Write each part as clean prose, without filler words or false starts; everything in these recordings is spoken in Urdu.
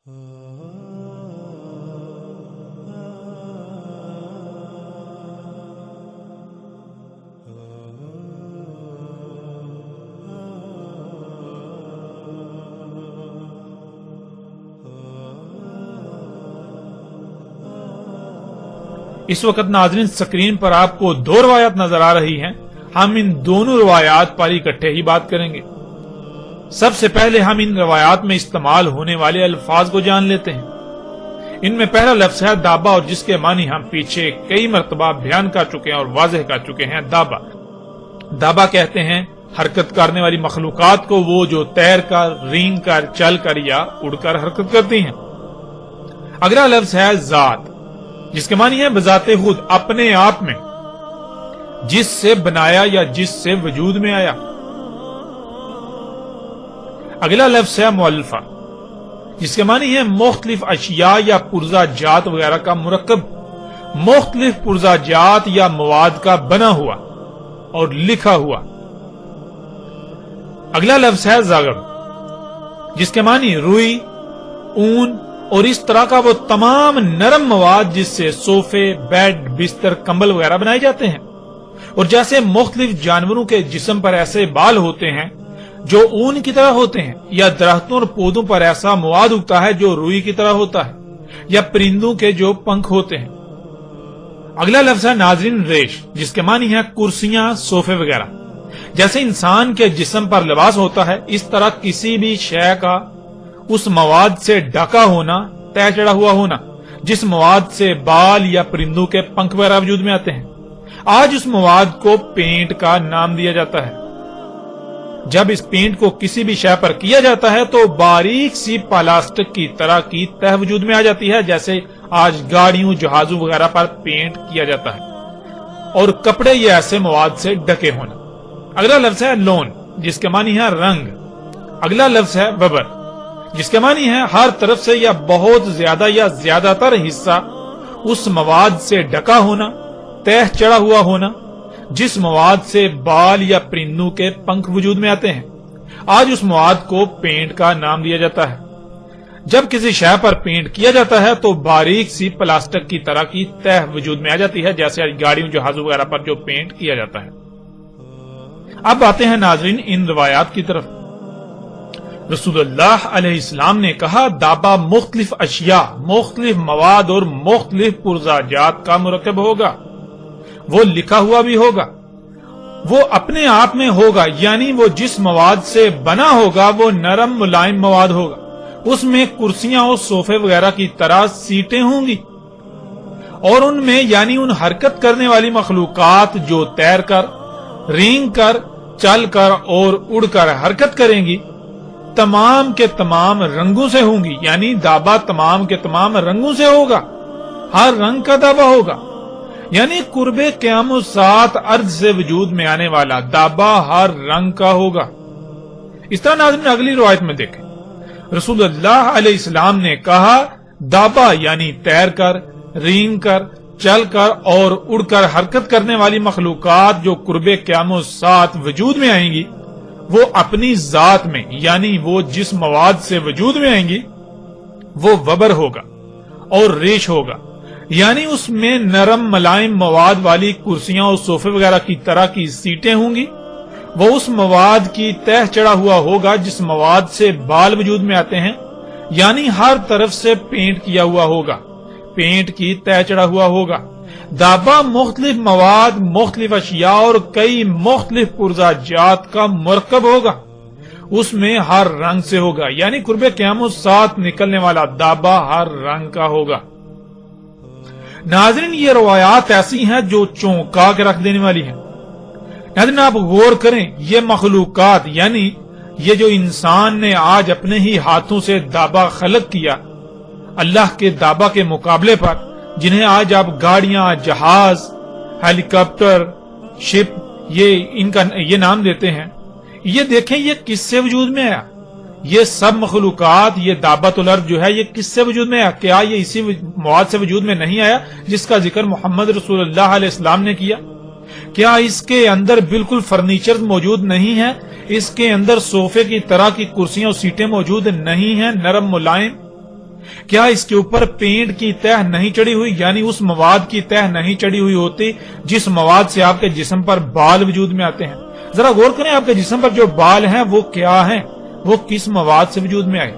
اس وقت ناظرین سکرین پر آپ کو دو روایات نظر آ رہی ہیں. ہم ان دونوں روایات پر اکٹھے ہی بات کریں گے. سب سے پہلے ہم ان روایات میں استعمال ہونے والے الفاظ کو جان لیتے ہیں. ان میں پہلا لفظ ہے دابا، اور جس کے معنی ہم پیچھے کئی مرتبہ بیان کر چکے ہیں اور واضح کر چکے ہیں. دابا دابا کہتے ہیں حرکت کرنے والی مخلوقات کو، وہ جو تیر کر، رینگ کر، چل کر یا اڑ کر حرکت کرتی ہیں. اگلا لفظ ہے ذات، جس کے معنی ہے بذات خود، اپنے آپ میں، جس سے بنایا یا جس سے وجود میں آیا. اگلا لفظ ہے مؤلفہ، جس کے معنی ہے مختلف اشیاء یا پرزہ جات وغیرہ کا مرکب، مختلف پرزہ جات یا مواد کا بنا ہوا اور لکھا ہوا. اگلا لفظ ہے زغب، جس کے معنی روئی، اون اور اس طرح کا وہ تمام نرم مواد جس سے صوفے، بیڈ، بستر، کمبل وغیرہ بنائے جاتے ہیں. اور جیسے مختلف جانوروں کے جسم پر ایسے بال ہوتے ہیں جو اون کی طرح ہوتے ہیں، یا درختوں اور پودوں پر ایسا مواد اگتا ہے جو روئی کی طرح ہوتا ہے، یا پرندوں کے جو پنکھ ہوتے ہیں. اگلا لفظ ہے ناظرین ریش، جس کے معنی ہے کرسیاں، صوفے وغیرہ. جیسے انسان کے جسم پر لباس ہوتا ہے، اس طرح کسی بھی شے کا اس مواد سے ڈھکا ہونا، طے چڑھا ہوا ہونا، جس مواد سے بال یا پرندوں کے پنکھ وغیرہ وجود میں آتے ہیں. آج اس مواد کو پینٹ کا نام دیا جاتا ہے. جب اس پینٹ کو کسی بھی شے پر کیا جاتا ہے تو باریک سی پلاسٹک کی طرح کی تہ وجود میں آ جاتی ہے، جیسے آج گاڑیوں، جہازوں وغیرہ پر پینٹ کیا جاتا ہے. اور کپڑے یہ ایسے مواد سے ڈھکے ہونا. اگلا لفظ ہے لون، جس کے معنی ہے رنگ. اگلا لفظ ہے وبر، جس کے معنی ہے ہر طرف سے یا بہت زیادہ یا زیادہ تر حصہ اس مواد سے ڈھکا ہونا، تہ چڑھا ہوا ہونا، جس مواد سے بال یا پرندوں کے پنکھ وجود میں آتے ہیں. آج اس مواد کو پینٹ کا نام دیا جاتا ہے. جب کسی شے پر پینٹ کیا جاتا ہے تو باریک سی پلاسٹک کی طرح کی تہ وجود میں آ جاتی ہے، جیسے آج گاڑیوں، جہازوں وغیرہ پر جو پینٹ کیا جاتا ہے. اب آتے ہیں ناظرین ان روایات کی طرف. رسول اللہ علیہ السلام نے کہا دابا مختلف اشیاء، مختلف مواد اور مختلف پرزہ جات کا مرکب ہوگا. وہ لکھا ہوا بھی ہوگا، وہ اپنے آپ میں ہوگا، یعنی وہ جس مواد سے بنا ہوگا وہ نرم ملائم مواد ہوگا. اس میں کرسیاں اور صوفے وغیرہ کی طرح سیٹیں ہوں گی، اور ان میں یعنی ان حرکت کرنے والی مخلوقات جو تیر کر، رینگ کر، چل کر اور اڑ کر حرکت کریں گی، تمام کے تمام رنگوں سے ہوں گی. یعنی دابا تمام کے تمام رنگوں سے ہوگا، ہر رنگ کا دابا ہوگا. یعنی قرب قیام الساعت ارض سے وجود میں آنے والا دابا ہر رنگ کا ہوگا. اس طرح ناظرین اگلی روایت میں دیکھیں، رسول اللہ علیہ السلام نے کہا دابا یعنی تیر کر، رینگ کر، چل کر اور اڑ کر حرکت کرنے والی مخلوقات جو قرب قیام الساعت وجود میں آئیں گی، وہ اپنی ذات میں یعنی وہ جس مواد سے وجود میں آئیں گی وہ وبر ہوگا اور ریش ہوگا. یعنی اس میں نرم ملائم مواد والی کرسیاں اور صوفے وغیرہ کی طرح کی سیٹیں ہوں گی. وہ اس مواد کی تہ چڑھا ہوا ہوگا جس مواد سے بال وجود میں آتے ہیں، یعنی ہر طرف سے پینٹ کیا ہوا ہوگا، پینٹ کی تہ چڑھا ہوا ہوگا. دابا مختلف مواد، مختلف اشیاء اور کئی مختلف پرزہ جات کا مرکب ہوگا. اس میں ہر رنگ سے ہوگا، یعنی قرب قیام الساعت نکلنے والا دابا ہر رنگ کا ہوگا. ناظرین یہ روایات ایسی ہیں جو چونکا کے رکھ دینے والی ہیں. ناظرین آپ غور کریں، یہ مخلوقات یعنی یہ جو انسان نے آج اپنے ہی ہاتھوں سے دابا خلق کیا اللہ کے دابا کے مقابلے پر، جنہیں آج آپ گاڑیاں، جہاز، ہیلی کاپٹر، شپ یہ نام دیتے ہیں، یہ دیکھیں یہ کس سے وجود میں آیا. یہ سب مخلوقات، یہ دابۃ الارض جو ہے یہ کس سے وجود میں آیا؟ کیا یہ اسی مواد سے وجود میں نہیں آیا جس کا ذکر محمد رسول اللہ علیہ السلام نے کیا؟ کیا اس کے اندر بالکل فرنیچر موجود نہیں ہے؟ اس کے اندر صوفے کی طرح کی کرسیاں اور سیٹیں موجود نہیں ہیں، نرم ملائم؟ کیا اس کے اوپر پینٹ کی تہ نہیں چڑھی ہوئی، یعنی اس مواد کی تہ نہیں چڑھی ہوئی ہوتی جس مواد سے آپ کے جسم پر بال وجود میں آتے ہیں؟ ذرا غور کریں، آپ کے جسم پر جو بال ہیں وہ کیا ہیں، وہ کس مواد سے وجود میں آئے؟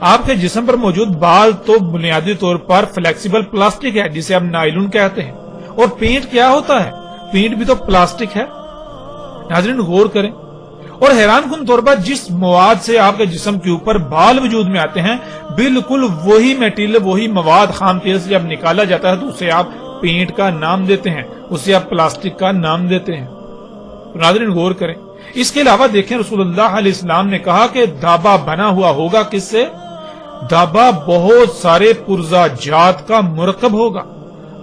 آپ کے جسم پر موجود بال تو بنیادی طور پر فلیکسیبل پلاسٹک ہے جسے آپ نائلون کہتے ہیں، اور پینٹ کیا ہوتا ہے؟ پینٹ بھی تو پلاسٹک ہے۔ ناظرین غور کریں، اور حیران کن طور پر جس مواد سے آپ کے جسم کے اوپر بال وجود میں آتے ہیں بالکل وہی میٹیریل، وہی مواد خام تیل سے جب نکالا جاتا ہے تو اسے آپ پینٹ کا نام دیتے ہیں، اسے آپ پلاسٹک کا نام دیتے ہیں۔ تو ناظرین غور کریں، اس کے علاوہ دیکھیں رسول اللہ علیہ السلام نے کہا کہ دابا بنا ہوا ہوگا کس سے؟ دابا بہت سارے پرزا جات کا مرکب ہوگا،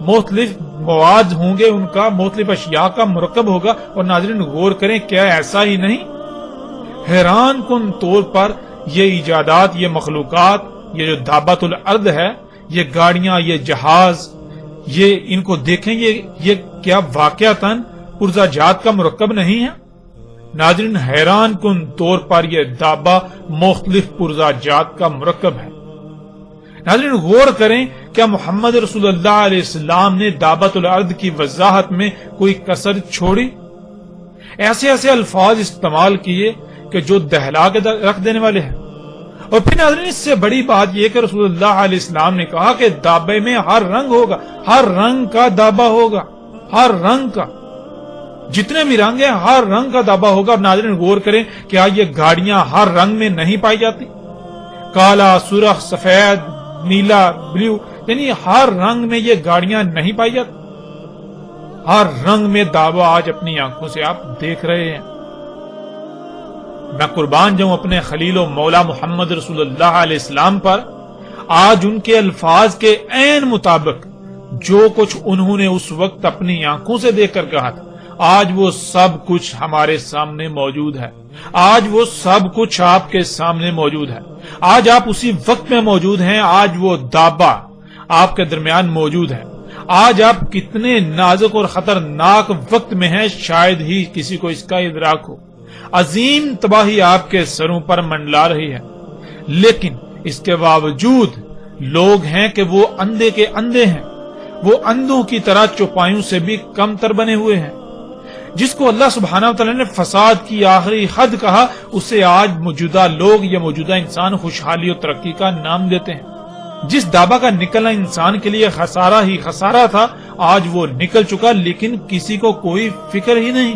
مختلف مواد ہوں گے، ان کا مختلف اشیاء کا مرکب ہوگا۔ اور ناظرین غور کریں، کیا ایسا ہی نہیں؟ حیران کن طور پر یہ ایجادات، یہ مخلوقات، یہ جو دابۃ الارض ہے، یہ گاڑیاں، یہ جہاز، یہ ان کو دیکھیں، یہ کیا واقعتاً پرزا جات کا مرکب نہیں ہے؟ ناظرین حیران کن طور پر یہ دابا مختلف پرزا جات کا مرکب ہے۔ ناظرین غور کریں، کیا محمد رسول اللہ علیہ السلام نے دابۃ الارض کی وضاحت میں کوئی کسر چھوڑی؟ ایسے ایسے الفاظ استعمال کیے کہ جو دہلا کے رکھ دینے والے ہیں۔ اور پھر ناظرین اس سے بڑی بات یہ کہ رسول اللہ علیہ السلام نے کہا کہ دابے میں ہر رنگ ہوگا، ہر رنگ کا دابا ہوگا، ہر رنگ کا، جتنے بھی رنگ ہیں ہر رنگ کا دابا ہوگا۔ اور ناظرین غور کریں، کیا یہ گاڑیاں ہر رنگ میں نہیں پائی جاتی؟ کالا، سرخ، سفید، نیلا، بلیو، یعنی ہر رنگ میں یہ گاڑیاں نہیں پائی جاتی؟ ہر رنگ میں دابا آج اپنی آنکھوں سے آپ دیکھ رہے ہیں۔ میں قربان جاؤں اپنے خلیل و مولا محمد رسول اللہ علیہ السلام پر، آج ان کے الفاظ کے عین مطابق جو کچھ انہوں نے اس وقت اپنی آنکھوں سے دیکھ کر کہا تھا، آج وہ سب کچھ ہمارے سامنے موجود ہے، آج وہ سب کچھ آپ کے سامنے موجود ہے، آج آپ اسی وقت میں موجود ہیں، آج وہ دابا آپ کے درمیان موجود ہے۔ آج آپ کتنے نازک اور خطرناک وقت میں ہیں، شاید ہی کسی کو اس کا ادراک ہو۔ عظیم تباہی آپ کے سروں پر منڈلا رہی ہے، لیکن اس کے باوجود لوگ ہیں کہ وہ اندھے کے اندھے ہیں، وہ اندھوں کی طرح چوپایوں سے بھی کم تر بنے ہوئے ہیں۔ جس کو اللہ سبحانہ وتعالی نے فساد کی آخری حد کہا، اسے آج موجودہ لوگ یا موجودہ انسان خوشحالی اور ترقی کا نام دیتے ہیں۔ جس دابا کا نکلنا انسان کے لیے خسارہ ہی خسارہ تھا، آج وہ نکل چکا، لیکن کسی کو کوئی فکر ہی نہیں۔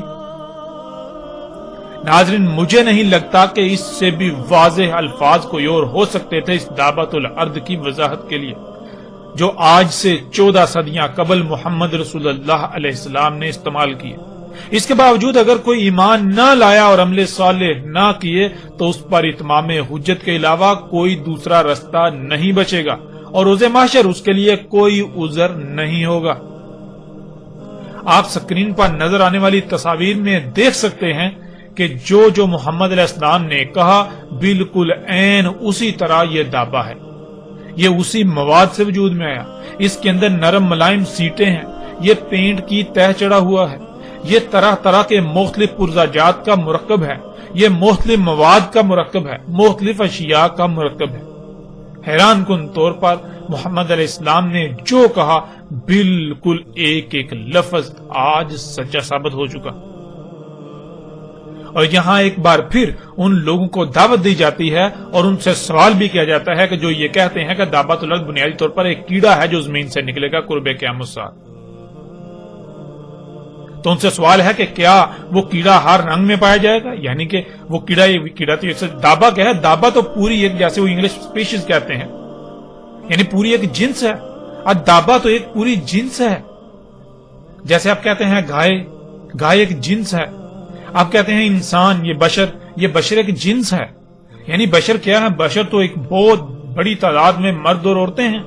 ناظرین مجھے نہیں لگتا کہ اس سے بھی واضح الفاظ کوئی اور ہو سکتے تھے اس دابۃ الارض کی وضاحت کے لیے، جو آج سے 14 صدیاں قبل محمد رسول اللہ علیہ السلام نے استعمال کیے۔ اس کے باوجود اگر کوئی ایمان نہ لایا اور عمل صالح نہ کیے تو اس پر اتمام حجت کے علاوہ کوئی دوسرا رستہ نہیں بچے گا، اور روز محشر اس کے لیے کوئی عذر نہیں ہوگا۔ آپ سکرین پر نظر آنے والی تصاویر میں دیکھ سکتے ہیں کہ جو محمد علیہ السلام نے کہا بالکل عین اسی طرح یہ دابا ہے، یہ اسی مواد سے وجود میں آیا۔ اس کے اندر نرم ملائم سیٹیں ہیں، یہ پینٹ کی تہ چڑھا ہوا ہے، یہ طرح طرح کے مختلف پرزا جات کا مرکب ہے، یہ مختلف مواد کا مرکب ہے، مختلف اشیاء کا مرکب ہے۔ حیران کن طور پر محمد علیہ السلام نے جو کہا بالکل ایک ایک لفظ آج سچا ثابت ہو چکا۔ اور یہاں ایک بار پھر ان لوگوں کو دعوت دی جاتی ہے اور ان سے سوال بھی کیا جاتا ہے کہ جو یہ کہتے ہیں کہ دابۃ الارض بنیادی طور پر ایک کیڑا ہے جو زمین سے نکلے گا قرب قیامت ساتھ، تو ان سے سوال ہے کہ کیا وہ کیڑا ہر رنگ میں پایا جائے گا؟ یعنی کہ وہ کیڑا تو دابا کیا ہے؟ دابا تو پوری ایک، جیسے وہ انگلش اسپیشیز کہتے ہیں، یعنی پوری ایک جنس ہے۔ اب دابا تو ایک پوری جنس ہے، جیسے آپ کہتے ہیں گائے ایک جنس ہے، آپ کہتے ہیں انسان، یہ بشر ایک جنس ہے، یعنی بشر کیا ہے؟ بشر تو ایک بہت بڑی تعداد میں مرد اور عورتیں ہیں۔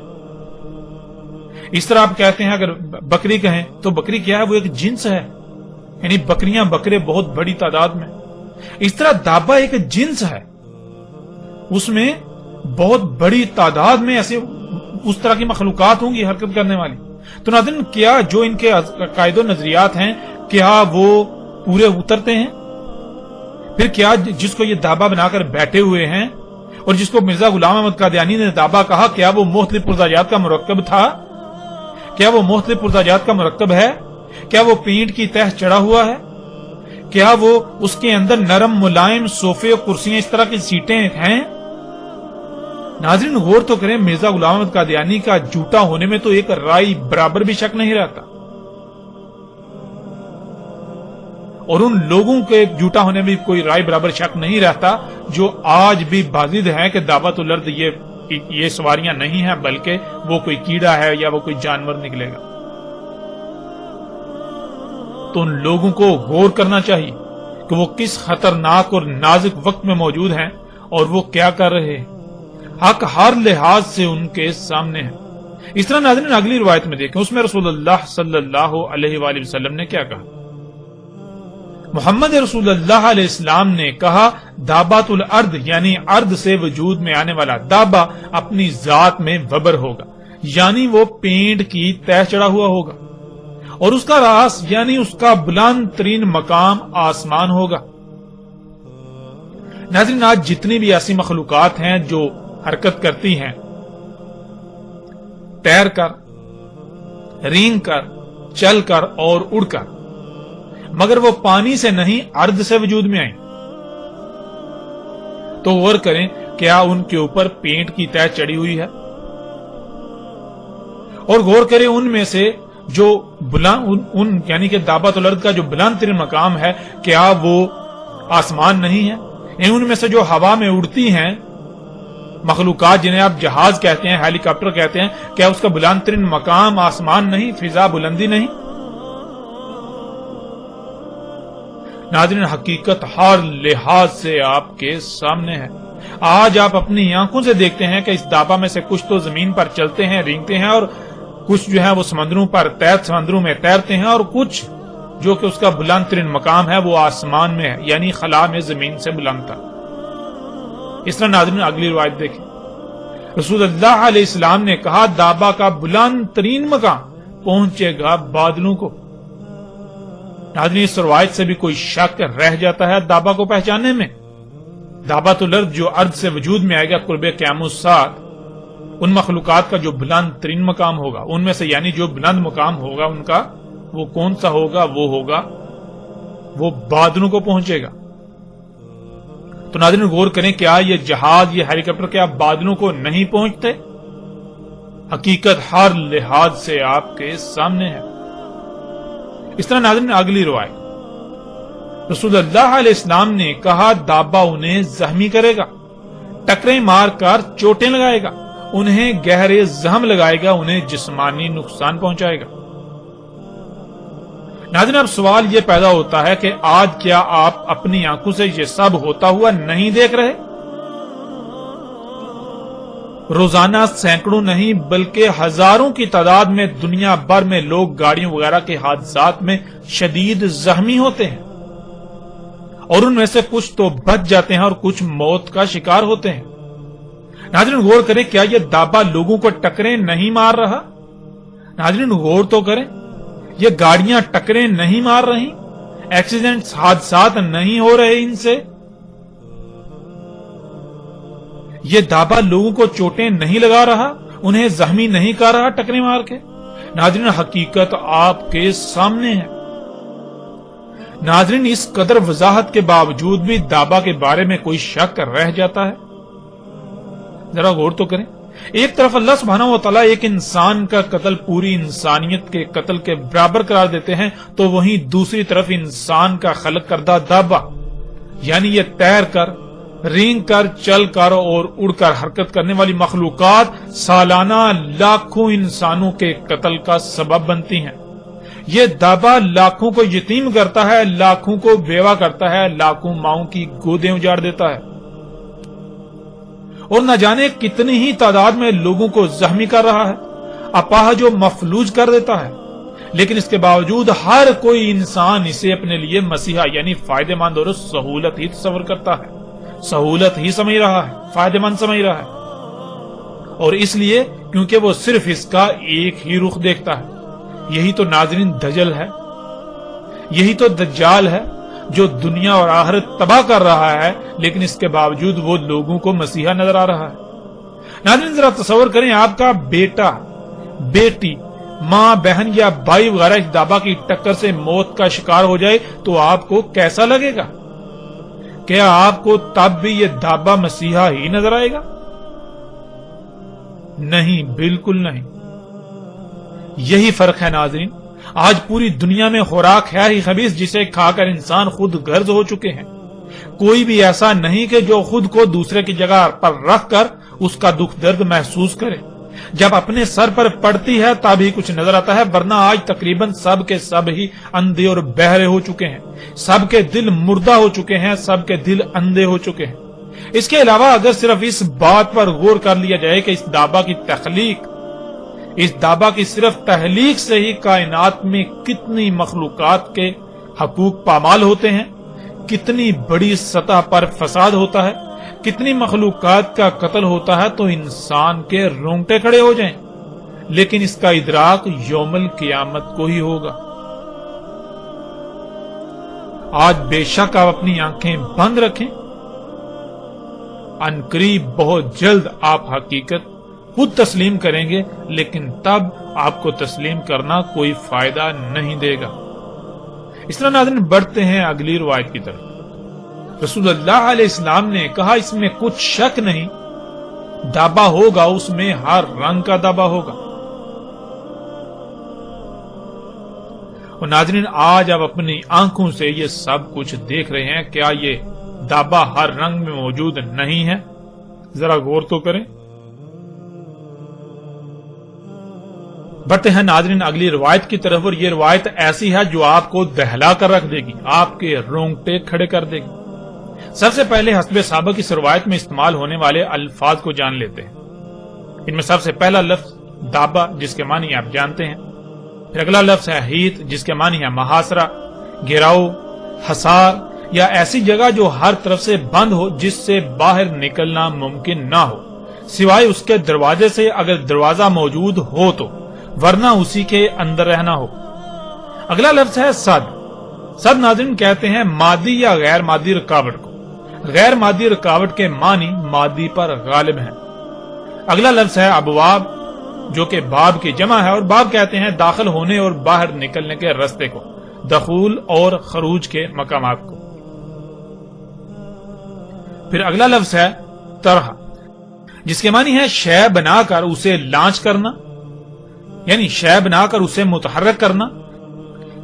اس طرح آپ کہتے ہیں اگر بکری کہیں تو بکری کیا ہے؟ وہ ایک جنس ہے، یعنی بکریاں بکرے بہت بڑی تعداد میں۔ اس طرح دابا ایک جنس ہے، اس میں بہت بڑی تعداد میں ایسے اس طرح کی مخلوقات ہوں گی حرکت کرنے والی۔ تو ناظرین کیا جو ان کے عقائد و نظریات ہیں کیا وہ پورے اترتے ہیں؟ پھر کیا جس کو یہ دابا بنا کر بیٹھے ہوئے ہیں اور جس کو مرزا غلام احمد قادیانی نے دابا کہا، کیا وہ مختلف پرزاجات کا مرکب تھا؟ کیا وہ مختلف پرزاجات کا مرکب ہے؟ کیا وہ پینٹ کی تہ چڑھا ہوا ہے؟ کیا وہ اس کے اندر نرم ملائم صوفے اور کرسیاں اس طرح کی سیٹیں ہیں؟ ناظرین غور تو کریں، مرزا غلام احمد قادیانی کا جھوٹا ہونے میں تو ایک رائی برابر بھی شک نہیں رہتا، اور ان لوگوں کے جھوٹا ہونے میں کوئی رائے برابر شک نہیں رہتا جو آج بھی بازد ہیں کہ دعوت الارض یہ سواریاں نہیں ہیں بلکہ وہ کوئی کیڑا ہے یا وہ کوئی جانور نکلے گا۔ تو ان لوگوں کو غور کرنا چاہیے کہ وہ کس خطرناک اور نازک وقت میں موجود ہیں اور وہ کیا کر رہے ہیں۔ حق ہر لحاظ سے ان کے سامنے ہے۔ اس طرح ناظرین اگلی روایت میں دیکھیں، اس میں رسول اللہ صلی اللہ علیہ وآلہ وسلم نے کیا کہا؟ محمد رسول اللہ علیہ السلام نے کہا، دابات الارض یعنی ارض سے وجود میں آنے والا دابا اپنی ذات میں وبر ہوگا، یعنی وہ پینٹ کی تہ چڑھا ہوا ہوگا، اور اس کا راس یعنی اس کا بلند ترین مقام آسمان ہوگا۔ ناظرین آج جتنی بھی ایسی مخلوقات ہیں جو حرکت کرتی ہیں، تیر کر، رینگ کر، چل کر اور اڑ کر، مگر وہ پانی سے نہیں ارض سے وجود میں آئیں، تو غور کریں کیا ان کے اوپر پینٹ کی تہ چڑھی ہوئی ہے؟ اور غور کریں ان میں سے جو بلند یعنی کہ دابت الارض کا جو بلند ترین مقام ہے، کیا وہ آسمان نہیں ہے؟ ان میں سے جو ہوا میں اڑتی ہیں مخلوقات جنہیں آپ جہاز کہتے ہیں، ہیلی کاپٹر کہتے ہیں، کیا اس کا بلند ترین مقام آسمان نہیں، فضا بلندی نہیں؟ ناظرین حقیقت ہر لحاظ سے آپ کے سامنے ہے۔ آج آپ اپنی آنکھوں سے دیکھتے ہیں کہ اس دابا میں سے کچھ تو زمین پر چلتے ہیں، رینگتے ہیں، اور کچھ جو ہے وہ سمندروں میں تیرتے ہیں، اور کچھ جو کہ اس کا بلند ترین مقام ہے وہ آسمان میں ہے، یعنی خلا میں زمین سے بلند تھا۔ اس طرح ناظرین اگلی روایت دیکھیں، رسول اللہ علیہ السلام نے کہا، دابا کا بلند ترین مقام پہنچے گا بادلوں کو۔ ناظرین اس روایت سے بھی کوئی شک رہ جاتا ہے دابا کو پہچاننے میں؟ دابت الارض جو ارض سے وجود میں آئے گا قرب قیام الساعۃ، ان مخلوقات کا جو بلند ترین مقام ہوگا، ان میں سے یعنی جو بلند مقام ہوگا ان کا، وہ کون سا ہوگا؟ وہ بادلوں کو پہنچے گا۔ تو ناظرین غور کریں، کیا یہ جہاز، یہ ہیلی کاپٹر کیا بادلوں کو نہیں پہنچتے؟ حقیقت ہر لحاظ سے آپ کے سامنے ہے۔ اس طرح ناظرین اگلی روایت، رسول اللہ علیہ السلام نے کہا، دابا انہیں زخمی کرے گا، ٹکریں مار کر چوٹیں لگائے گا، انہیں گہرے زخم لگائے گا، انہیں جسمانی نقصان پہنچائے گا۔ ناظرین اب سوال یہ پیدا ہوتا ہے کہ آج کیا آپ اپنی آنکھوں سے یہ سب ہوتا ہوا نہیں دیکھ رہے؟ روزانہ سینکڑوں نہیں بلکہ ہزاروں کی تعداد میں دنیا بھر میں لوگ گاڑیوں وغیرہ کے حادثات میں شدید زخمی ہوتے ہیں، اور ان میں سے کچھ تو بچ جاتے ہیں اور کچھ موت کا شکار ہوتے ہیں۔ ناظرین غور کریں، کیا یہ دابا لوگوں کو ٹکریں نہیں مار رہا؟ ناظرین غور تو کریں، یہ گاڑیاں ٹکریں نہیں مار رہی، ایکسیڈنٹس، حادثات نہیں ہو رہے ان سے، یہ دابا لوگوں کو چوٹیں نہیں لگا رہا، انہیں زخمی نہیں کر رہا ٹکریں مار کے۔ ناظرین حقیقت آپ کے سامنے ہے۔ ناظرین اس قدر وضاحت کے باوجود بھی دابا کے بارے میں کوئی شک رہ جاتا ہے؟ ذرا غور تو کریں، ایک طرف اللہ سبحانہ و تعالیٰ ایک انسان کا قتل پوری انسانیت کے قتل کے برابر قرار دیتے ہیں، تو وہیں دوسری طرف انسان کا خلق کردہ دابا یعنی یہ تیر کر، رینگ کر، چل کر اور اڑ کر حرکت کرنے والی مخلوقات سالانہ لاکھوں انسانوں کے قتل کا سبب بنتی ہیں۔ یہ دابا لاکھوں کو یتیم کرتا ہے، لاکھوں کو بیوہ کرتا ہے، لاکھوں ماؤں کی گودیں اجاڑ دیتا ہے، اور نہ جانے کتنی ہی تعداد میں لوگوں کو زخمی کر رہا ہے، اپاہج و مفلوج کر دیتا ہے۔ لیکن اس کے باوجود ہر کوئی انسان اسے اپنے لیے مسیحا یعنی فائدہ مند اور سہولت ہی تصور کرتا ہے، سہولت ہی سمجھ رہا ہے، فائدہ مند سمجھ رہا ہے، اور اس لیے کیونکہ وہ صرف اس کا ایک ہی رخ دیکھتا ہے۔ یہی تو ناظرین دجل ہے، یہی تو دجال ہے۔ جو دنیا اور آخرت تباہ کر رہا ہے، لیکن اس کے باوجود وہ لوگوں کو مسیحا نظر آ رہا ہے۔ ناظرین ذرا تصور کریں، آپ کا بیٹا، بیٹی، ماں، بہن یا بھائی وغیرہ اس دابا کی ٹکر سے موت کا شکار ہو جائے تو آپ کو کیسا لگے گا؟ کیا آپ کو تب بھی یہ دابا مسیحا ہی نظر آئے گا؟ نہیں، بالکل نہیں۔ یہی فرق ہے ناظرین، آج پوری دنیا میں خوراک ہے ہی خبیث جسے کھا کر انسان خود غرض ہو چکے ہیں۔ کوئی بھی ایسا نہیں کہ جو خود کو دوسرے کی جگہ پر رکھ کر اس کا دکھ درد محسوس کرے۔ جب اپنے سر پر پڑتی ہے تب ہی کچھ نظر آتا ہے، ورنہ آج تقریباً سب کے سب ہی اندھے اور بہرے ہو چکے ہیں، سب کے دل مردہ ہو چکے ہیں، سب کے دل اندھے ہو چکے ہیں۔ اس کے علاوہ اگر صرف اس بات پر غور کر لیا جائے کہ اس دابا کی صرف تخلیق سے ہی کائنات میں کتنی مخلوقات کے حقوق پامال ہوتے ہیں، کتنی بڑی سطح پر فساد ہوتا ہے، کتنی مخلوقات کا قتل ہوتا ہے، تو انسان کے رونگٹے کھڑے ہو جائیں۔ لیکن اس کا ادراک یوم القیامت کو ہی ہوگا۔ آج بے شک آپ اپنی آنکھیں بند رکھیں، عنقریب بہت جلد آپ حقیقت خود تسلیم کریں گے، لیکن تب آپ کو تسلیم کرنا کوئی فائدہ نہیں دے گا۔ اس طرح ناظرین بڑھتے ہیں اگلی روایت کی طرف۔ رسول اللہ علیہ السلام نے کہا اس میں کچھ شک نہیں، دابا ہوگا، اس میں ہر رنگ کا دابا ہوگا۔ اور ناظرین آج آپ اپنی آنکھوں سے یہ سب کچھ دیکھ رہے ہیں، کیا یہ دابا ہر رنگ میں موجود نہیں ہے؟ ذرا غور تو کریں۔ بڑھتے ہیں ناظرین اگلی روایت کی طرف، اور یہ روایت ایسی ہے جو آپ کو دہلا کر رکھ دے گی، آپ کے رونگٹے کھڑے کر دے گی۔ سب سے پہلے حسب سابق اس روایت میں استعمال ہونے والے الفاظ کو جان لیتے ہیں۔ ان میں سب سے پہلا لفظ دابا، جس کے معنی آپ جانتے ہیں۔ پھر اگلا لفظ ہے حیط، جس کے معنی ہے محاصرہ، گھیراؤ، حصار یا ایسی جگہ جو ہر طرف سے بند ہو، جس سے باہر نکلنا ممکن نہ ہو سوائے اس کے دروازے سے، اگر دروازہ موجود ہو تو، ورنہ اسی کے اندر رہنا ہو۔ اگلا لفظ ہے صد۔ صد ناظرین کہتے ہیں مادی یا غیر مادی رکاوٹ کو۔ غیر مادی رکاوٹ کے معنی مادی پر غالب ہیں۔ اگلا لفظ ہے ابواب، جو کہ باب کی جمع ہے، اور باب کہتے ہیں داخل ہونے اور باہر نکلنے کے رستے کو، دخول اور خروج کے مقامات کو۔ پھر اگلا لفظ ہے طرح، جس کے معنی ہے شے بنا کر اسے لانچ کرنا، یعنی شے بنا کر اسے متحرک کرنا،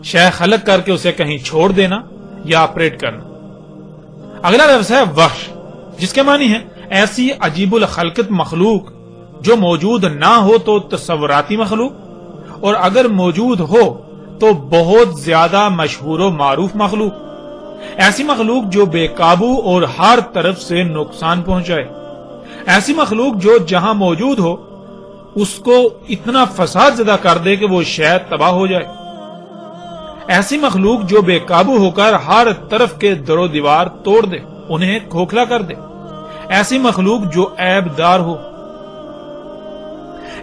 شے خلق کر کے اسے کہیں چھوڑ دینا یا آپریٹ کرنا۔ اگلا لفظ ہے وحش، جس کے معنی ہے ایسی عجیب الخلقت مخلوق جو موجود نہ ہو تو تصوراتی مخلوق، اور اگر موجود ہو تو بہت زیادہ مشہور و معروف مخلوق، ایسی مخلوق جو بے قابو اور ہر طرف سے نقصان پہنچائے، ایسی مخلوق جو جہاں موجود ہو اس کو اتنا فساد زدہ کر دے کہ وہ شاید تباہ ہو جائے، ایسی مخلوق جو بے قابو ہو کر ہر طرف کے در و دیوار توڑ دے، انہیں کھوکھلا کر دے، ایسی مخلوق جو عیب دار ہو،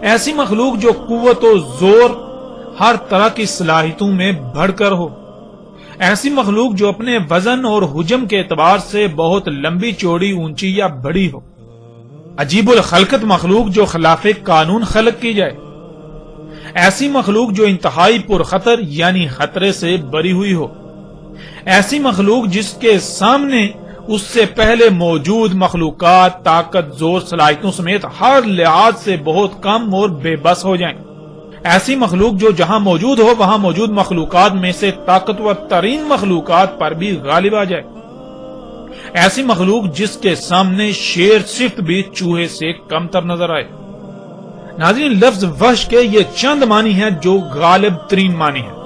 ایسی مخلوق جو قوت و زور ہر طرح کی صلاحیتوں میں بڑھ کر ہو، ایسی مخلوق جو اپنے وزن اور حجم کے اعتبار سے بہت لمبی چوڑی اونچی یا بڑی ہو، عجیب الخلقت مخلوق جو خلاف قانون خلق کی جائے، ایسی مخلوق جو انتہائی پرخطر یعنی خطرے سے بری ہوئی ہو، ایسی مخلوق جس کے سامنے اس سے پہلے موجود مخلوقات طاقت زور صلاحیتوں سمیت ہر لحاظ سے بہت کم اور بے بس ہو جائیں، ایسی مخلوق جو جہاں موجود ہو وہاں موجود مخلوقات میں سے طاقتور ترین مخلوقات پر بھی غالب آ جائے، ایسی مخلوق جس کے سامنے شیر صفت بھی چوہے سے کم تر نظر آئے۔ ناظرین لفظ وحش کے یہ چند معنی ہیں جو غالب ترین معنی ہیں۔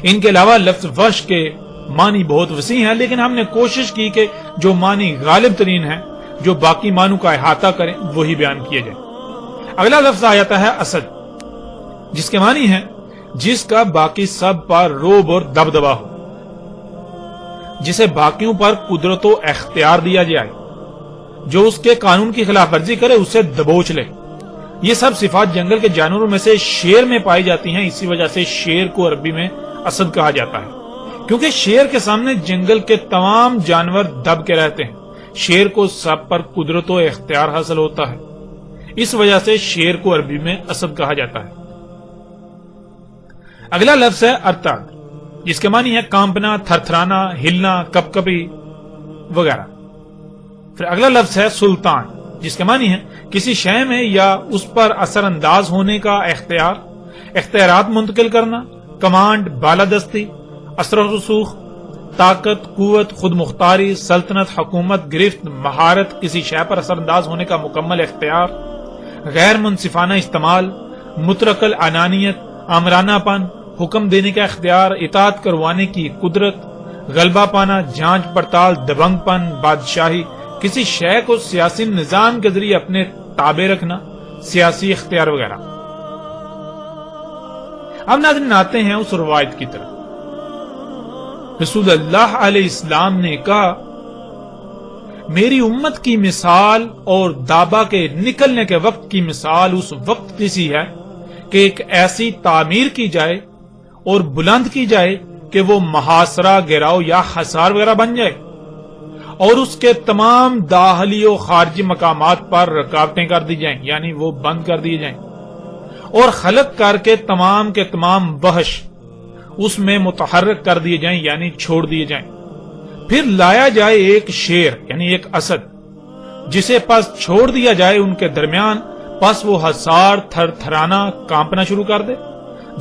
ان کے علاوہ لفظ وحش کے معنی بہت وسیع ہیں، لیکن ہم نے کوشش کی کہ جو معنی غالب ترین ہیں، جو باقی معنوں کا احاطہ کریں، وہی بیان کیے جائیں۔ اگلا لفظ آ جاتا ہے اسد، جس کے معنی ہے جس کا باقی سب پر روب اور دبدبا ہو، جسے باقیوں پر قدرت و اختیار دیا جائے، جو اس کے قانون کی خلاف ورزی کرے اسے دبوچ لے۔ یہ سب صفات جنگل کے جانوروں میں سے شیر میں پائی جاتی ہیں، اسی وجہ سے شیر کو عربی میں اسد کہا جاتا ہے۔ کیونکہ شیر کے سامنے جنگل کے تمام جانور دب کے رہتے ہیں. شیر کو سب پر قدرت و اختیار حاصل ہوتا ہے. اس وجہ سے شیر کو عربی میں اسد کہا جاتا ہے. اگلا لفظ ہے ارتعد، جس کے معنی ہے کانپنا، تھرتھرانا، ہلنا، کپ کپی وغیرہ. پھر اگلا لفظ ہے سلطان، جس کے معنی ہے کسی شے میں یا اس پر اثر انداز ہونے کا اختیار، اختیارات منتقل کرنا، کمانڈ، بالادستی، اثر و رسوخ، طاقت، قوت، خود مختاری، سلطنت، حکومت، گرفت، مہارت، کسی شے پر اثر انداز ہونے کا مکمل اختیار، غیر منصفانہ استعمال، مطلق العنانیت، آمرانہ پن، حکم دینے کا اختیار، اطاعت کروانے کی قدرت، غلبہ پانا، جانچ پڑتال، دبنگ پن، بادشاہی، کسی شے کو سیاسی نظام کے ذریعے اپنے تابع رکھنا، سیاسی اختیار وغیرہ. اب ناظرین آتے ہیں اس روایت کی طرف. رسول اللہ علیہ السلام نے کہا میری امت کی مثال اور دابا کے نکلنے کے وقت کی مثال اس وقت کی سی ہے کہ ایک ایسی تعمیر کی جائے اور بلند کی جائے کہ وہ محاصرہ، گراؤ یا حصار وغیرہ بن جائے، اور اس کے تمام داخلی و خارجی مقامات پر رکاوٹیں کر دی جائیں، یعنی وہ بند کر دی جائیں، اور خلق کر کے تمام وحش اس میں متحرک کر دیے جائیں، یعنی چھوڑ دیے جائیں. پھر لایا جائے ایک شیر یعنی ایک اسد، جسے پس چھوڑ دیا جائے ان کے درمیان، پس وہ حصار، تھر تھرانا، کانپنا شروع کر دے،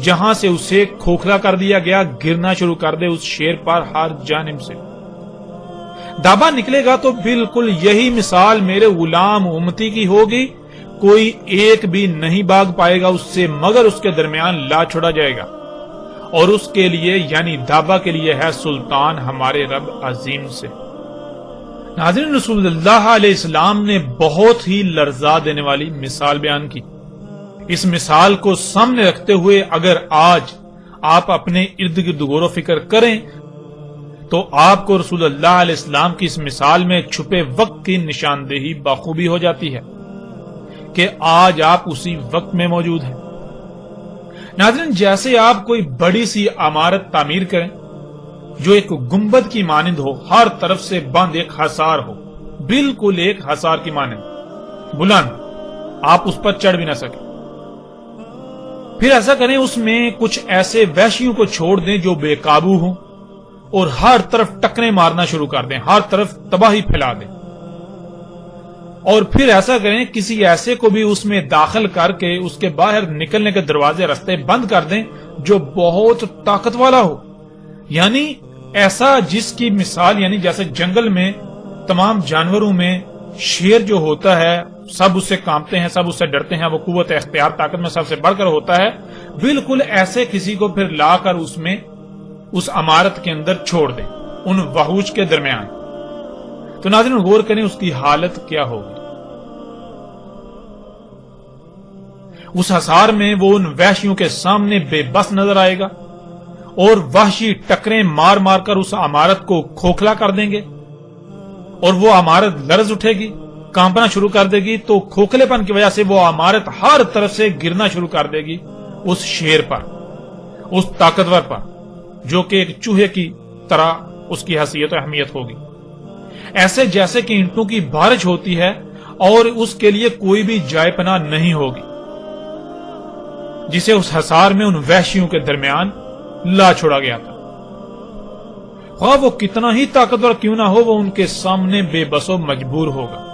جہاں سے اسے کھوکھلا کر دیا گیا گرنا شروع کر دے اس شیر پر ہر جانب سے. دابا نکلے گا تو بالکل یہی مثال میرے غلام امتی کی ہوگی، کوئی ایک بھی نہیں بھاگ پائے گا اس سے مگر اس کے درمیان لا چھوڑا جائے گا، اور اس کے لیے یعنی دابا کے لیے ہے سلطان ہمارے رب عظیم سے. ناظرین، رسول اللہ علیہ السلام نے بہت ہی لرزا دینے والی مثال بیان کی. اس مثال کو سامنے رکھتے ہوئے اگر آج آپ اپنے ارد گرد غور و فکر کریں تو آپ کو رسول اللہ علیہ السلام کی اس مثال میں چھپے وقت کی نشاندہی بخوبی ہو جاتی ہے کہ آج آپ اسی وقت میں موجود ہیں. ناظرین، جیسے آپ کوئی بڑی سی عمارت تعمیر کریں جو ایک گنبد کی مانند ہو، ہر طرف سے بند ایک حصار ہو، بالکل ایک حصار کی مانند بلند، آپ اس پر چڑھ بھی نہ سکیں. پھر ایسا کریں اس میں کچھ ایسے وحشیوں کو چھوڑ دیں جو بے قابو ہوں اور ہر طرف ٹکریں مارنا شروع کر دیں، ہر طرف تباہی پھیلا دیں. اور پھر ایسا کریں کسی ایسے کو بھی اس میں داخل کر کے اس کے باہر نکلنے کے دروازے رستے بند کر دیں جو بہت طاقت والا ہو، یعنی ایسا جس کی مثال یعنی جیسے جنگل میں تمام جانوروں میں شیر جو ہوتا ہے سب اس سے کانپتے ہیں، سب اس سے ڈرتے ہیں، وہ قوت اختیار طاقت میں سب سے بڑھ کر ہوتا ہے، بالکل ایسے کسی کو پھر لا کر اس میں اس عمارت کے اندر چھوڑ دیں ان وحوش کے درمیان. تو ناظرین غور کریں اس کی حالت کیا ہوگی. اس حصار میں وہ ان وحشیوں کے سامنے بے بس نظر آئے گا اور وحشی ٹکریں مار مار کر اس عمارت کو کھوکھلا کر دیں گے، اور وہ عمارت لرز اٹھے گی، کانپنا شروع کر دے گی. تو کھوکھلے پن کی وجہ سے وہ عمارت ہر طرف سے گرنا شروع کر دے گی اس شیر پر، اس طاقتور پر، جو کہ ایک چوہے کی طرح اس کی حیثیت و اہمیت ہوگی، ایسے جیسے کہ اینٹوں کی بارش ہوتی ہے اور اس کے لیے کوئی بھی جائے پناہ نہیں ہوگی، جسے اس حصار میں ان وحشیوں کے درمیان لا چھوڑا گیا تھا. خواہ وہ کتنا ہی طاقتور کیوں نہ ہو، وہ ان کے سامنے بے بس و مجبور ہوگا.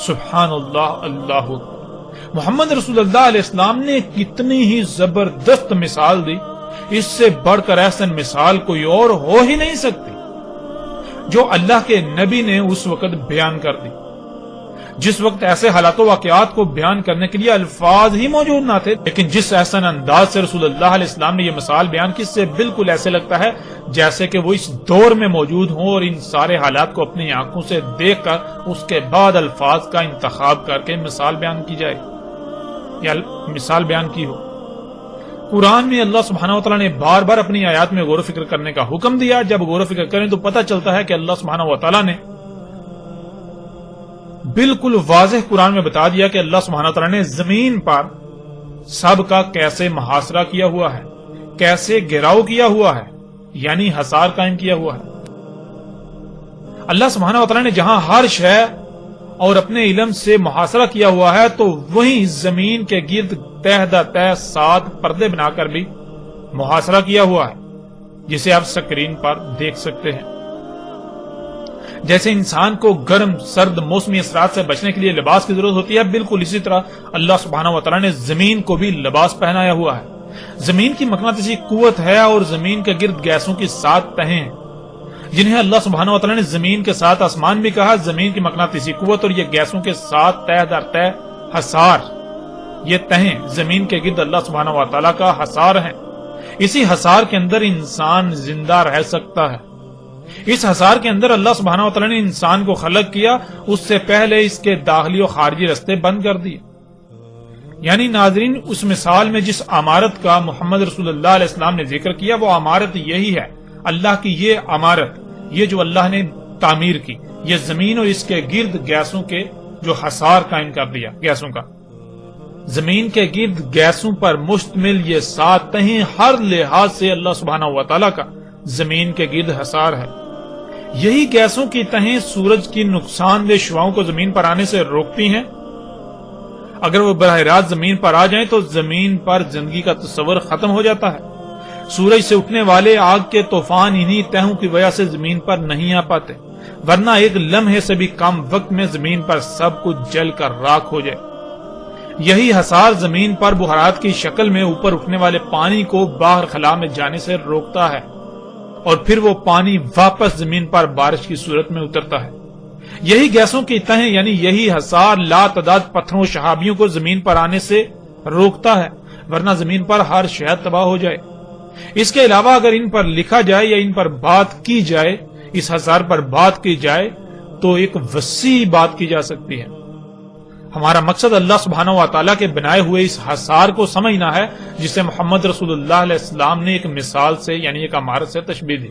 سبحان اللہ، اللہ اکبر. محمد رسول اللہ علیہ السلام نے کتنی ہی زبردست مثال دی، اس سے بڑھ کر احسن مثال کوئی اور ہو ہی نہیں سکتی جو اللہ کے نبی نے اس وقت بیان کر دی، جس وقت ایسے حالات و واقعات کو بیان کرنے کے لیے الفاظ ہی موجود نہ تھے. لیکن جس احسن انداز سے رسول اللہ علیہ السلام نے یہ مثال بیان کی، اس سے بالکل ایسے لگتا ہے جیسے کہ وہ اس دور میں موجود ہوں اور ان سارے حالات کو اپنی آنکھوں سے دیکھ کر اس کے بعد الفاظ کا انتخاب کر کے مثال بیان کی جائے یا مثال بیان کی ہو. قرآن میں اللہ سبحانہ و تعالیٰ نے بار بار اپنی آیات میں غور و فکر کرنے کا حکم دیا. جب غور و فکر کریں تو پتہ چلتا ہے کہ اللہ سبحانہ و تعالیٰ نے بالکل واضح قرآن میں بتا دیا کہ اللہ سبحانہ و تعالیٰ نے زمین پر سب کا کیسے محاصرہ کیا ہوا ہے، کیسے گھیراؤ کیا ہوا ہے، یعنی حصار قائم کیا ہوا ہے۔ اللہ سبحانہ وتعالی نے جہاں ہر شے اور اپنے علم سے محاصرہ کیا ہوا ہے تو وہیں زمین کے گرد تہ در تہ 7 پردے بنا کر بھی محاصرہ کیا ہوا ہے، جسے آپ سکرین پر دیکھ سکتے ہیں۔ جیسے انسان کو گرم سرد موسمی اثرات سے بچنے کے لیے لباس کی ضرورت ہوتی ہے، بالکل اسی طرح اللہ سبحانہ وتعالی نے زمین کو بھی لباس پہنایا ہوا ہے۔ زمین کی مقناطیسی قوت ہے اور زمین کے گرد گیسوں کی 7 تہیں ہیں، جنہیں اللہ سبحانہ وتعالی نے زمین کے ساتھ آسمان بھی کہا۔ زمین کی مقناطیسی قوت اور یہ گیسوں کے 7 تہ در تہ حصار، یہ تہیں زمین کے گرد اللہ سبحانہ وتعالی کا حصار ہیں۔ اسی حصار کے اندر انسان زندہ رہ سکتا ہے۔ اس حصار کے اندر اللہ سبحانہ وتعالی نے انسان کو خلق کیا، اس سے پہلے اس کے داخلی و خارجی رستے بند کر دیے۔ یعنی ناظرین، اس مثال میں جس عمارت کا محمد رسول اللہ علیہ السلام نے ذکر کیا وہ عمارت یہی ہے، اللہ کی یہ عمارت، یہ جو اللہ نے تعمیر کی، یہ زمین اور اس کے گرد گیسوں کے جو حصار قائم کر دیا، گیسوں کا، زمین کے گرد گیسوں پر مشتمل یہ 7 تہیں ہر لحاظ سے اللہ سبحانہ وتعالی کا زمین کے گرد حصار ہے۔ یہی گیسوں کی تہیں سورج کی نقصان دہ شعاؤں کو زمین پر آنے سے روکتی ہیں۔ اگر وہ براہ راست زمین پر آ جائیں تو زمین پر زندگی کا تصور ختم ہو جاتا ہے۔ سورج سے اٹھنے والے آگ کے طوفان انہی تہوں کی وجہ سے زمین پر نہیں آ پاتے، ورنہ ایک لمحے سے بھی کم وقت میں زمین پر سب کچھ جل کر راکھ ہو جائے۔ یہی حصار زمین پر بخارات کی شکل میں اوپر اٹھنے والے پانی کو باہر خلا میں جانے سے روکتا ہے، اور پھر وہ پانی واپس زمین پر بارش کی صورت میں اترتا ہے۔ یہی گیسوں کی تہیں یعنی یہی حصار لا تعداد پتھروں و شہابیوں کو زمین پر آنے سے روکتا ہے، ورنہ زمین پر ہر شے تباہ ہو جائے۔ اس کے علاوہ اگر ان پر لکھا جائے یا ان پر بات کی جائے، اس حصار پر بات کی جائے تو ایک وسیع بات کی جا سکتی ہے۔ ہمارا مقصد اللہ سبحانہ وتعالی کے بنائے ہوئے اس حصار کو سمجھنا ہے، جسے محمد رسول اللہ علیہ السلام نے ایک مثال سے یعنی ایک عمارت سے تشبیہ دی۔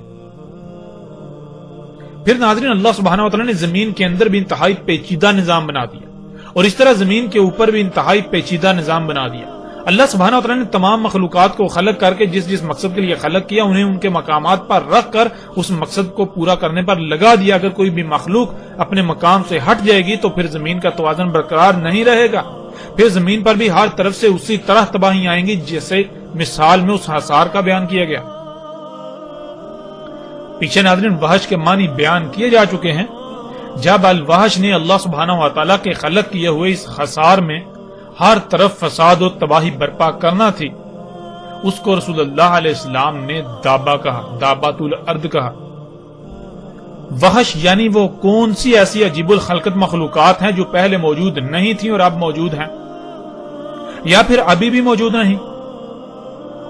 پھر ناظرین، اللہ سبحانہ وتعالی نے زمین کے اندر بھی انتہائی پیچیدہ نظام بنا دیا، اور اس طرح زمین کے اوپر بھی انتہائی پیچیدہ نظام بنا دیا۔ اللہ سبحانہ وتعالی نے تمام مخلوقات کو خلق کر کے جس مقصد کے لیے خلق کیا، انہیں ان کے مقامات پر رکھ کر اس مقصد کو پورا کرنے پر لگا دیا۔ اگر کوئی بھی مخلوق اپنے مقام سے ہٹ جائے گی تو پھر زمین کا توازن برقرار نہیں رہے گا، پھر زمین پر بھی ہر طرف سے اسی طرح تباہی آئیں گی جیسے مثال میں اس حصار کا بیان کیا گیا۔ پیچھے ناظرین وحش کے معنی بیان کیے جا چکے ہیں۔ جب الوحش نے اللہ سبحانہ وتعالی کے خلق کیے ہوئے اس حصار میں ہر طرف فساد و تباہی برپا کرنا تھی، اس کو رسول اللہ علیہ السلام نے دابا کہا، دابات الارض کہا۔ وحش یعنی وہ کون سی ایسی عجیب الخلقت مخلوقات ہیں جو پہلے موجود نہیں تھیں اور اب موجود ہیں، یا پھر ابھی بھی موجود نہیں،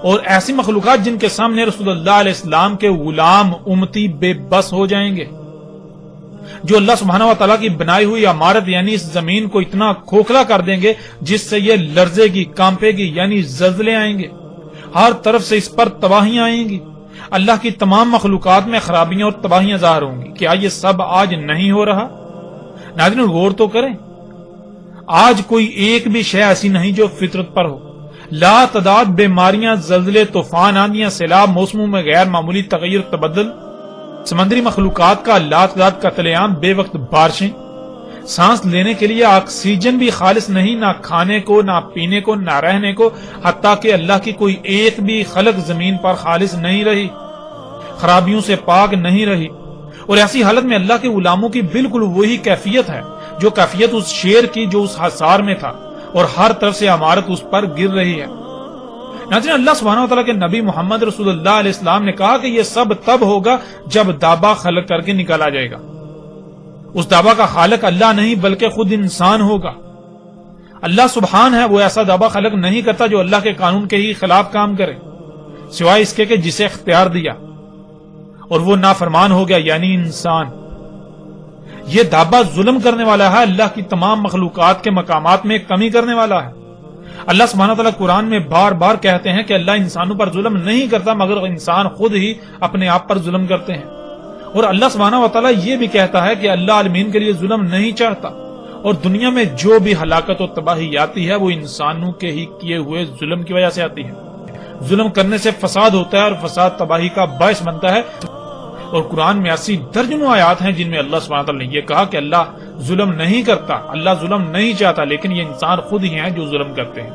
اور ایسی مخلوقات جن کے سامنے رسول اللہ علیہ السلام کے غلام امتی بے بس ہو جائیں گے، جو اللہ سبحانہ وتعالی کی بنائی ہوئی عمارت یعنی اس زمین کو اتنا کھوکھلا کر دیں گے جس سے یہ لرزے گی، کانپے گی، یعنی زلزلے آئیں گے، ہر طرف سے اس پر تباہیاں آئیں گی، اللہ کی تمام مخلوقات میں خرابیاں اور تباہیاں ظاہر ہوں گی۔ کیا یہ سب آج نہیں ہو رہا؟ ناظرین غور تو کریں، آج کوئی ایک بھی شے ایسی نہیں جو فطرت پر ہو۔ لا تعداد بیماریاں، زلزلے، طوفان، آندیاں، سیلاب، موسموں میں غیر معمولی تغیر تبدل، سمندری مخلوقات کا لا تعداد قتل عام، بے وقت بارشیں، سانس لینے کے لیے آکسیجن بھی خالص نہیں، نہ کھانے کو، نہ پینے کو، نہ رہنے کو، حتیٰ کہ اللہ کی کوئی ایک بھی خلق زمین پر خالص نہیں رہی، خرابیوں سے پاک نہیں رہی۔ اور ایسی حالت میں اللہ کے غلاموں کی بالکل وہی کیفیت ہے جو کیفیت اس شیر کی جو اس حصار میں تھا، اور ہر طرف سے عمارت اس پر گر رہی ہے۔ ناظرین اللہ سبحانہ وتعالی کے نبی محمد رسول اللہ علیہ السلام نے کہا کہ یہ سب تب ہوگا جب دابا خلق کر کے نکالا جائے گا۔ اس دابا کا خالق اللہ نہیں بلکہ خود انسان ہوگا۔ اللہ سبحان ہے، وہ ایسا دابا خلق نہیں کرتا جو اللہ کے قانون کے ہی خلاف کام کرے، سوائے اس کے کہ جسے اختیار دیا، اور وہ نافرمان ہو گیا یعنی انسان۔ یہ دابا ظلم کرنے والا ہے، اللہ کی تمام مخلوقات کے مقامات میں کمی کرنے والا ہے۔ اللہ سبحانہ وتعالی قرآن میں بار بار کہتے ہیں کہ اللہ انسانوں پر ظلم نہیں کرتا مگر انسان خود ہی اپنے آپ پر ظلم کرتے ہیں، اور اللہ سبحانہ وتعالی یہ بھی کہتا ہے کہ اللہ عالمین کے لیے ظلم نہیں چاہتا، اور دنیا میں جو بھی ہلاکت و تباہی آتی ہے وہ انسانوں کے ہی کیے ہوئے ظلم کی وجہ سے آتی ہے۔ ظلم کرنے سے فساد ہوتا ہے اور فساد تباہی کا باعث بنتا ہے. اور قرآن میں ایسی درجنوں آیات ہیں جن میں اللہ سبحانہ وتعالی نے یہ کہا کہ اللہ ظلم نہیں کرتا، اللہ ظلم نہیں چاہتا، لیکن یہ انسان خود ہی ہیں جو ظلم کرتے ہیں.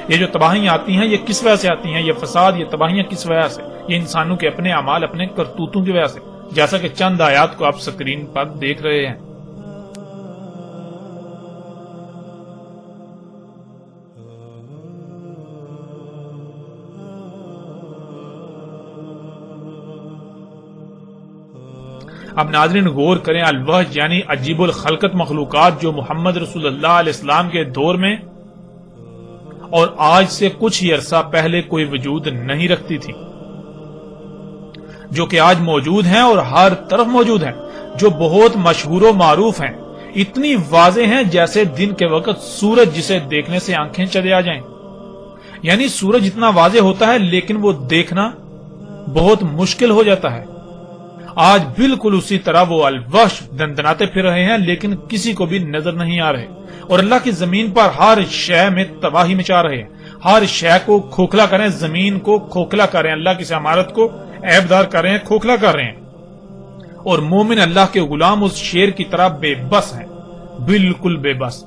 یہ جو تباہیاں آتی ہیں یہ کس وجہ سے آتی ہیں؟ یہ فساد، یہ تباہیاں کس وجہ سے؟ یہ انسانوں کے اپنے اعمال، اپنے کرتوتوں کی وجہ سے، جیسا کہ چند آیات کو آپ سکرین پر دیکھ رہے ہیں. اب ناظرین غور کریں، الوحش یعنی عجیب الخلقت مخلوقات جو محمد رسول اللہ علیہ السلام کے دور میں اور آج سے کچھ ہی عرصہ پہلے کوئی وجود نہیں رکھتی تھی، جو کہ آج موجود ہیں اور ہر طرف موجود ہیں، جو بہت مشہور و معروف ہیں، اتنی واضح ہیں جیسے دن کے وقت سورج جسے دیکھنے سے آنکھیں چلے آ جائیں. یعنی سورج اتنا واضح ہوتا ہے لیکن وہ دیکھنا بہت مشکل ہو جاتا ہے. آج بالکل اسی طرح وہ الوحش دندناتے پھر رہے ہیں لیکن کسی کو بھی نظر نہیں آ رہے، اور اللہ کی زمین پر ہر شے میں تباہی مچا رہے ہیں. ہر شے کو کھوکھلا کریں، زمین کو کھوکھلا کریں، اللہ کی عمارت کو عیبدار کر رہے ہیں، کھوکھلا کر رہے ہیں. اور مومن اللہ کے غلام اس شیر کی طرح بے بس ہیں، بالکل بے بس.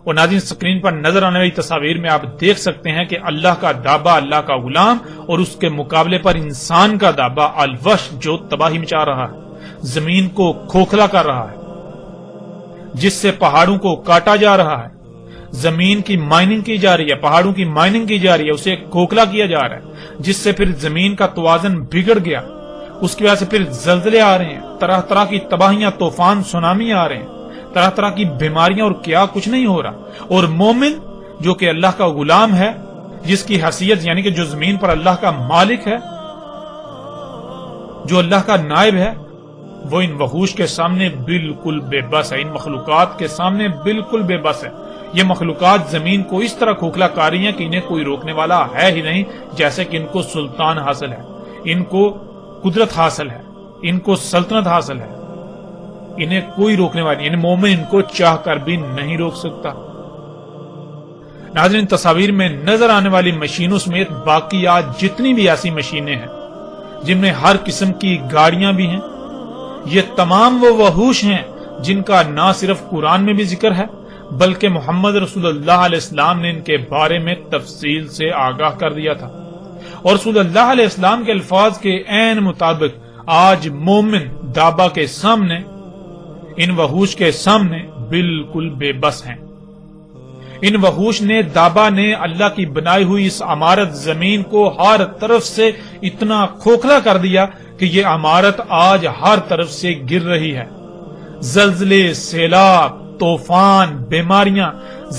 اور ناظرین سکرین پر نظر آنے والی تصاویر میں آپ دیکھ سکتے ہیں کہ اللہ کا دابا اللہ کا غلام اور اس کے مقابلے پر انسان کا دابا الوحش جو تباہی مچا رہا ہے، زمین کو کھوکھلا کر رہا ہے، جس سے پہاڑوں کو کاٹا جا رہا ہے، زمین کی مائننگ کی جا رہی ہے، پہاڑوں کی مائننگ کی جا رہی ہے، اسے کھوکھلا کیا جا رہا ہے، جس سے پھر زمین کا توازن بگڑ گیا. اس کی وجہ سے پھر زلزلے آ رہے ہیں، طرح طرح کی تباہیاں، طوفان، سونامی آ رہے ہیں، طرح طرح کی بیماریاں، اور کیا کچھ نہیں ہو رہا. اور مومن جو کہ اللہ کا غلام ہے، جس کی حیثیت یعنی کہ جو زمین پر اللہ کا مالک ہے، جو اللہ کا نائب ہے، وہ ان وحوش کے سامنے بالکل بے بس ہے، ان مخلوقات کے سامنے بالکل بے بس ہے. یہ مخلوقات زمین کو اس طرح کھوکھلا کر رہی ہیں کہ انہیں کوئی روکنے والا ہے ہی نہیں، جیسے کہ ان کو سلطان حاصل ہے، ان کو قدرت حاصل ہے، ان کو سلطنت حاصل ہے، انہیں کوئی روکنے والا نہیں. یعنی مومن ان کو چاہ کر بھی نہیں روک سکتا. ناظرین تصاویر میں نظر آنے والی مشینوں سمیت باقی آج جتنی بھی ایسی مشینیں ہیں جن میں ہر قسم کی گاڑیاں بھی ہیں، یہ تمام وہ وحوش ہیں جن کا نہ صرف قرآن میں بھی ذکر ہے بلکہ محمد رسول اللہ علیہ السلام نے ان کے بارے میں تفصیل سے آگاہ کر دیا تھا. اور رسول اللہ علیہ السلام کے الفاظ کے عین مطابق آج مومن دابا کے سامنے، ان وحوش کے سامنے بالکل بے بس ہیں. ان وحوش نے، دابا نے اللہ کی بنائی ہوئی اس عمارت زمین کو ہر طرف سے اتنا کھوکھلا کر دیا کہ یہ عمارت آج ہر طرف سے گر رہی ہے. زلزلے، سیلاب، طوفان، بیماریاں،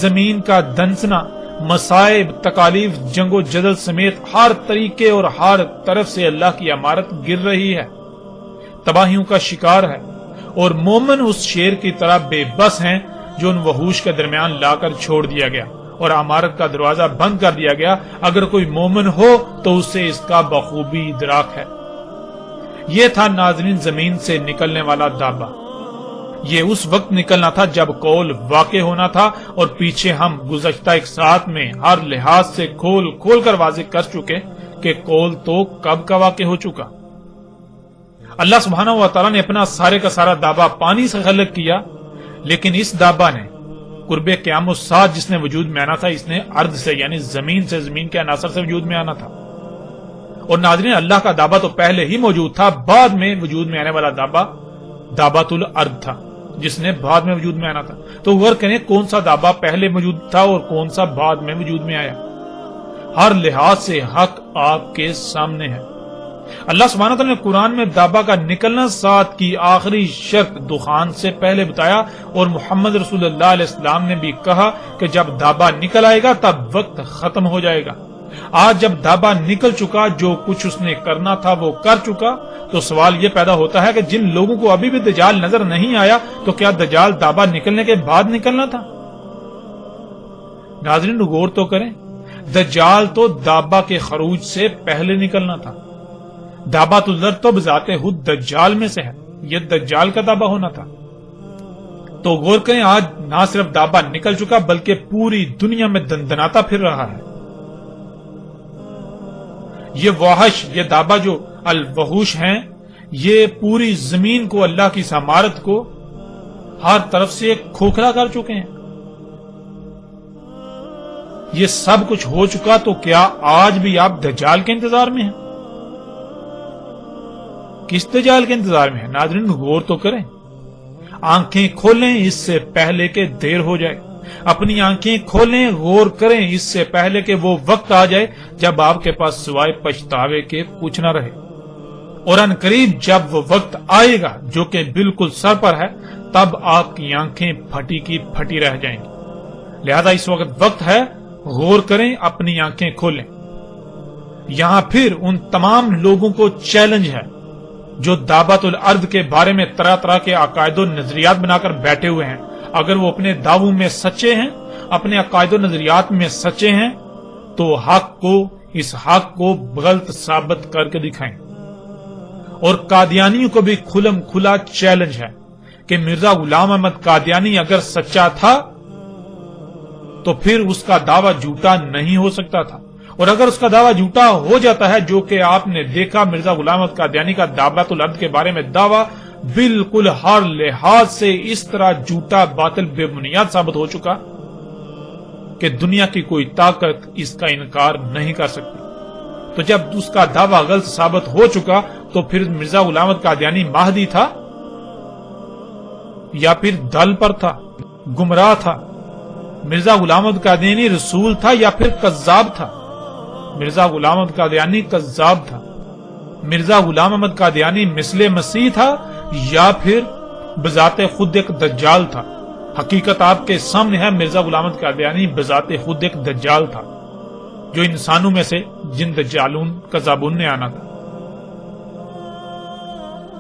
زمین کا دنسنا، مصائب، تکالیف، جنگ و جدل سمیت ہر طریقے اور ہر طرف سے اللہ کی عمارت گر رہی ہے، تباہیوں کا شکار ہے. اور مومن اس شیر کی طرح بے بس ہیں جو ان وحوش کے درمیان لا کر چھوڑ دیا گیا اور عمارت کا دروازہ بند کر دیا گیا. اگر کوئی مومن ہو تو اسے اس کا بخوبی ادراک ہے. یہ تھا ناظرین زمین سے نکلنے والا دابا. یہ اس وقت نکلنا تھا جب قول واقع ہونا تھا، اور پیچھے ہم گزشتہ ایک ساعت میں ہر لحاظ سے کھول کھول کر واضح کر چکے کہ قول تو کب کا واقع ہو چکا. اللہ سبحانہ و تعالیٰ نے اپنا سارے کا سارا دابا پانی سے خلق کیا، لیکن اس دابا نے قرب قیام الساعت جس نے وجود میں آنا تھا، اس نے ارض سے یعنی زمین سے، زمین کے عناصر سے وجود میں آنا تھا. اور ناظرین اللہ کا دابا تو پہلے ہی موجود تھا، بعد میں وجود میں آنے والا دابا دابۃ الارض تھا جس نے بعد میں وجود میں آنا تھا. تو غور کریں کون سا دابا پہلے موجود تھا اور کون سا بعد میں وجود میں آیا. ہر لحاظ سے حق آپ کے سامنے ہے. اللہ سبحانہ تعالیٰ نے قرآن میں دابا کا نکلنا ساتھ کی آخری شرط دخان سے پہلے بتایا، اور محمد رسول اللہ علیہ السلام نے بھی کہا کہ جب دابا نکل آئے گا تب وقت ختم ہو جائے گا. آج جب دابا نکل چکا، جو کچھ اس نے کرنا تھا وہ کر چکا، تو سوال یہ پیدا ہوتا ہے کہ جن لوگوں کو ابھی بھی دجال نظر نہیں آیا تو کیا دجال دابا نکلنے کے بعد نکلنا تھا؟ ناظرین غور تو کریں، دجال تو دابا کے خروج سے پہلے نکلنا تھا. دابۃ الارض تو بذات خود دجال میں سے ہے، یہ دجال کا دابا ہونا تھا. تو غور کریں آج نہ صرف دابا نکل چکا بلکہ پوری دنیا میں دندناتا پھر رہا ہے. یہ وحش، یہ دابا جو الوحوش ہیں، یہ پوری زمین کو، اللہ کی سمارت کو ہر طرف سے کھوکھلا کر چکے ہیں۔ یہ سب کچھ ہو چکا تو کیا آج بھی آپ دجال کے انتظار میں ہیں؟ کس دجال کے انتظار میں ہیں؟ ناظرین غور تو کریں، آنکھیں کھولیں اس سے پہلے کہ دیر ہو جائے، اپنی آنکھیں کھولیں، غور کریں اس سے پہلے کہ وہ وقت آ جائے جب آپ کے پاس سوائے پچھتاوے کے کچھ نہ رہے۔ اور ان قریب جب وہ وقت آئے گا جو کہ بالکل سر پر ہے، تب آپ کی آنکھیں پھٹی کی پھٹی رہ جائیں گی۔ لہذا اس وقت ہے، غور کریں، اپنی آنکھیں کھولیں۔ یہاں پھر ان تمام لوگوں کو چیلنج ہے جو دعوت الارض کے بارے میں طرح طرح کے عقائد و نظریات بنا کر بیٹھے ہوئے ہیں۔ اگر وہ اپنے دعووں میں سچے ہیں، اپنے عقائد و نظریات میں سچے ہیں، تو اس حق کو غلط ثابت کر کے دکھائیں۔ اور قادیانیوں کو بھی کھلم کھلا چیلنج ہے کہ مرزا غلام احمد قادیانی اگر سچا تھا تو پھر اس کا دعویٰ جھوٹا نہیں ہو سکتا تھا، اور اگر اس کا دعویٰ جھوٹا ہو جاتا ہے، جو کہ آپ نے دیکھا مرزا غلام احمد قادیانی کا دعوت الارض کے بارے میں دعویٰ بالکل ہر لحاظ سے اس طرح جھوٹا، باطل، بے بنیاد ثابت ہو چکا کہ دنیا کی کوئی طاقت اس کا انکار نہیں کر سکتی۔ تو جب اس کا دعویٰ غلط ثابت ہو چکا تو پھر مرزا غلام احمد قادیانی مہدی تھا یا پھر دل پر تھا، گمراہ تھا؟ مرزا غلام احمد قادیانی رسول تھا یا پھر کذاب تھا؟ مرزا غلام احمد قادیانی کذاب تھا۔ مرزا غلام احمد قادیانی مثل مسیح تھا یا پھر بذات خود ایک دجال تھا؟ حقیقت آپ کے سامنے ہے، مرزا غلام احمد قادیانی بذات خود ایک دجال تھا، جو انسانوں میں سے جن دجالون کذابون نے آنا تھا۔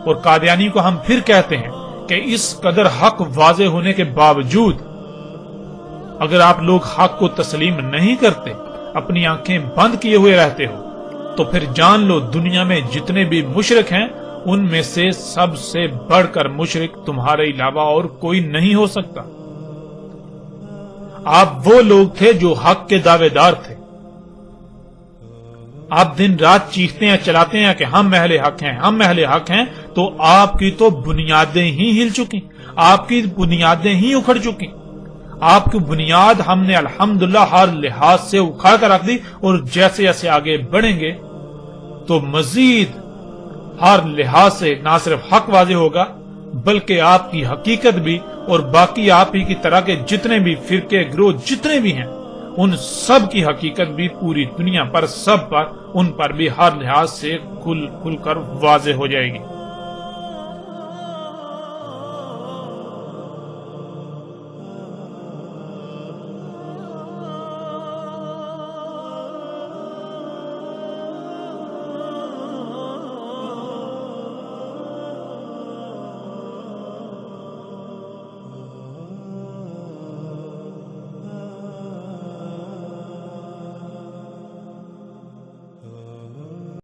اور قادیانی کو ہم پھر کہتے ہیں کہ اس قدر حق واضح ہونے کے باوجود اگر آپ لوگ حق کو تسلیم نہیں کرتے، اپنی آنکھیں بند کیے ہوئے رہتے ہو، تو پھر جان لو دنیا میں جتنے بھی مشرک ہیں ان میں سے سب سے بڑھ کر مشرک تمہارے علاوہ اور کوئی نہیں ہو سکتا۔ آپ وہ لوگ تھے جو حق کے دعوے دار تھے۔ آپ دن رات چیختے ہیں، چلاتے ہیں کہ ہم اہل حق ہیں، ہم اہل حق ہیں، تو آپ کی تو بنیادیں ہی ہل چکی، آپ کی بنیادیں ہی اکھڑ چکی۔ آپ کی بنیاد ہم نے الحمدللہ ہر لحاظ سے اکھاڑ کر رکھ دی، اور جیسے جیسے آگے بڑھیں گے تو مزید ہر لحاظ سے نہ صرف حق واضح ہوگا بلکہ آپ کی حقیقت بھی، اور باقی آپ ہی کی طرح کے جتنے بھی فرقے، گروہ جتنے بھی ہیں، ان سب کی حقیقت بھی پوری دنیا پر، سب پر، ان پر بھی ہر لحاظ سے کھل کر واضح ہو جائے گی۔